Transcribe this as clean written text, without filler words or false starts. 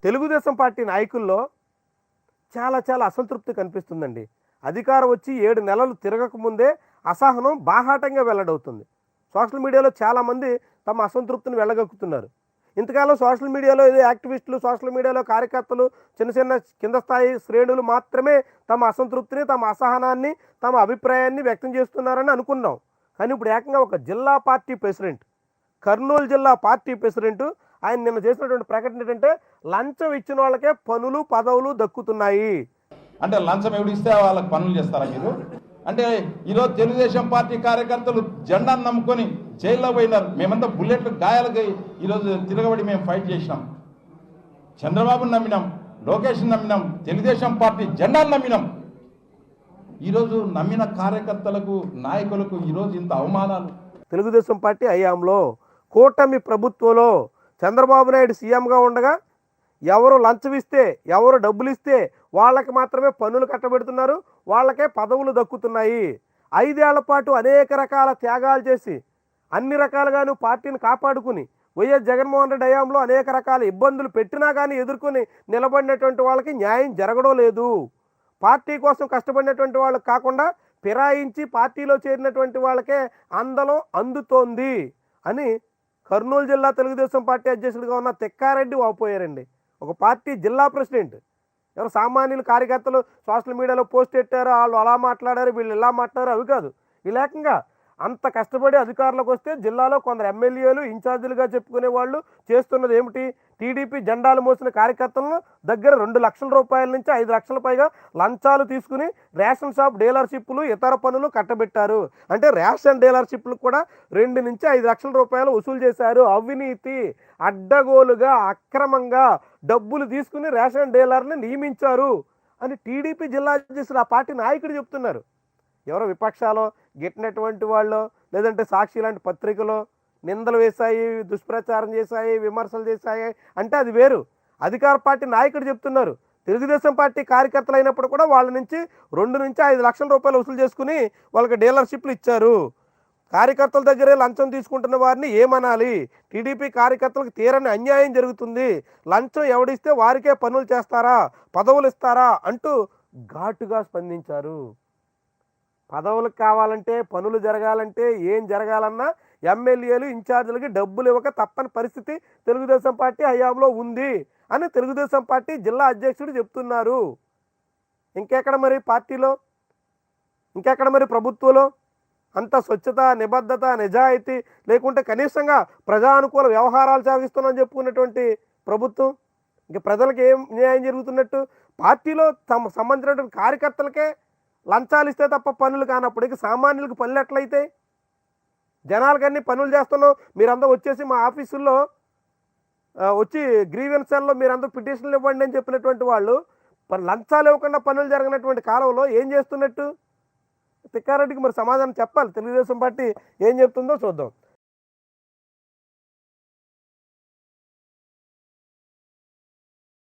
Telugu Desam party నాయకుల్లో చాలా చాలా అసంతృప్తి కనిపిస్తుందండి. అధికారం వచ్చి 7 నెలలు తిరగకముందే అసహనం బాహాటంగా వెల్లడవుతుంది. సోషల్ మీడియాలో చాలామంది తమ అసంతృప్తిని వెళ్ళగక్కుతున్నారు. ఇంతకాలం సోషల్ మీడియాలో ఏదో యాక్టివిస్టులు, సోషల్ మీడియాలో కార్యకర్తలు, చిన్న చిన్న కింద స్థాయి శ్రేణులు మాత్రమే తమ అసంతృప్తిని, తమ అసహనాన్ని, తమ అభిప్రాయాన్ని వ్యక్తం చేస్తున్నారని అనుకున్నాం. కానీ ఇప్పుడు ఏకంగా ఒక జిల్లా పార్టీ ప్రెసిడెంట్, కర్నూలు జిల్లా పార్టీ ప్రెసిడెంట్ ఆయన నిన్న చేసినటువంటి ప్రకటన ఏంటంటే లంచం ఇచ్చిన వాళ్ళకే పనులు పదవులు దక్కుతున్నాయి. అంటే లంచం ఎవడు ఇస్తే వాళ్ళకి పనులు చేస్తారా మీరు? అంటే ఈరోజు తెలుగుదేశం పార్టీ కార్యకర్తలు జెండాను నమ్ముకొని జైల్లో పోయినారు. మేమంతా బుల్లెట్లు గాయాలకి ఈరోజు తిరగబడి మేము ఫైట్ చేసినాం. చంద్రబాబుని నమ్మినాం, లోకేష్ని నమ్మినాం, తెలుగుదేశం పార్టీ జెండాను నమ్మినాం. ఈరోజు నమ్మిన కార్యకర్తలకు, నాయకులకు ఈరోజు ఇంత అవమానాలు. తెలుగుదేశం పార్టీ హయాంలో, కూటమి ప్రభుత్వంలో చంద్రబాబు నాయుడు సీఎంగా ఉండగా ఎవరు లంచం ఇస్తే, ఎవరు డబ్బులు ఇస్తే వాళ్ళకి మాత్రమే పన్నులు కట్టబెడుతున్నారు, వాళ్ళకే పదవులు దక్కుతున్నాయి. 5 ఏళ్ల పాటు అనేక రకాల త్యాగాలు చేసి అన్ని రకాలుగాను పార్టీని కాపాడుకుని వైఎస్ జగన్మోహన్ రెడ్డి హయాంలో అనేక రకాల ఇబ్బందులు పెట్టినా కానీ ఎదుర్కొని నిలబడినటువంటి వాళ్ళకి న్యాయం జరగడం లేదు. పార్టీ కోసం కష్టపడినటువంటి వాళ్ళకి కాకుండా ఫిరాయించి పార్టీలో చేరినటువంటి వాళ్ళకే అందలం అందుతోంది అని కర్నూలు జిల్లా తెలుగుదేశం పార్టీ అధ్యక్షుడిగా ఉన్న తిక్కారెడ్డి వాపోయారండి. ఒక పార్టీ జిల్లా ప్రెసిడెంట్. ఎవరు సామాన్యులు కార్యకర్తలు సోషల్ మీడియాలో పోస్ట్ పెట్టారు, వాళ్ళు అలా మాట్లాడారు, వీళ్ళు ఇలా మాట్లాడారు, అవి కాదు. ఈ లేకంగా అంత కష్టపడి అధికారులకు వస్తే జిల్లాలో కొందరు ఎమ్మెల్యేలు, ఇన్ఛార్జీలుగా చెప్పుకునే వాళ్ళు చేస్తున్నది ఏమిటి? టీడీపీ జెండాలు మోసిన కార్యకర్తలను దగ్గర 2 లక్షల రూపాయల నుంచి 5 లక్షల పైగా లంచాలు తీసుకుని రేషన్ షాప్ డీలర్షిప్లు, ఇతర పనులు కట్టబెట్టారు. అంటే రేషన్ డీలర్షిప్లు కూడా 2 నుంచి 5 లక్షల రూపాయలు వసూలు చేశారు. అవినీతి, అడ్డగోలుగా, అక్రమంగా డబ్బులు తీసుకుని రేషన్ డీలర్ని నియమించారు అని టీడీపీ జిల్లా అధ్యక్షుడు, ఆ పార్టీ నాయకుడు చెప్తున్నారు. ఎవరో విపక్షాలు గిట్టినటువంటి వాళ్ళు, లేదంటే సాక్షి లాంటి పత్రికలు నిందలు వేశాయి, దుష్ప్రచారం చేశాయి, విమర్శలు చేశాయి అంటే అది వేరు. అధికార పార్టీ నాయకుడు చెప్తున్నారు. తెలుగుదేశం పార్టీ కార్యకర్తలు అయినప్పుడు కూడా వాళ్ళ నుంచి 2 నుంచి 5 లక్షల రూపాయలు వసూలు చేసుకుని వాళ్ళకి డీలర్షిప్లు ఇచ్చారు. కార్యకర్తల దగ్గరే లంచం తీసుకుంటున్న వారిని ఏమనాలి? టీడీపీ కార్యకర్తలకు తీరని అన్యాయం జరుగుతుంది. లంచం ఎవడిస్తే వారికే పనులు చేస్తారా, పదవులు ఇస్తారా అంటూ ఘాటుగా స్పందించారు. పదవులకు కావాలంటే, పనులు జరగాలంటే, ఏం జరగాలన్నా ఎమ్మెల్యేలు, ఇన్ఛార్జీలకి డబ్బులు ఇవ్వక తప్పని పరిస్థితి తెలుగుదేశం పార్టీ హయాంలో ఉంది అని తెలుగుదేశం పార్టీ జిల్లా అధ్యక్షుడు చెప్తున్నారు. ఇంకెక్కడ మరి పార్టీలో, ఇంకెక్కడ మరి ప్రభుత్వంలో అంత స్వచ్ఛత, నిబద్ధత, నిజాయితీ లేకుంటే కనీసంగా ప్రజానుకూల వ్యవహారాలు సాగిస్తున్నామని చెప్పుకున్నటువంటి ప్రభుత్వం ఇంక ప్రజలకు ఏం న్యాయం జరుగుతున్నట్టు? పార్టీలో తమ సంబంధించినటువంటి కార్యకర్తలకే లంచాలు ఇస్తే తప్ప పనులు కానప్పుడు ఇక సామాన్యులకు పనులు ఎట్లయితే? జనాలకన్నీ పనులు చేస్తున్నాం, మీరందరూ వచ్చేసి మా ఆఫీసుల్లో వచ్చి గ్రీవెన్స్ సెల్లో మీరందరూ పిటిషన్లు ఇవ్వండి అని చెప్పినటువంటి వాళ్ళు లంచాలు ఇవ్వకుండా పనులు జరగనటువంటి కాలంలో ఏం చేస్తున్నట్టు? తిక్కారెడ్డికి మరి సమాధానం చెప్పాలి. తెలుగుదేశం పార్టీ ఏం చెప్తుందో చూద్దాం.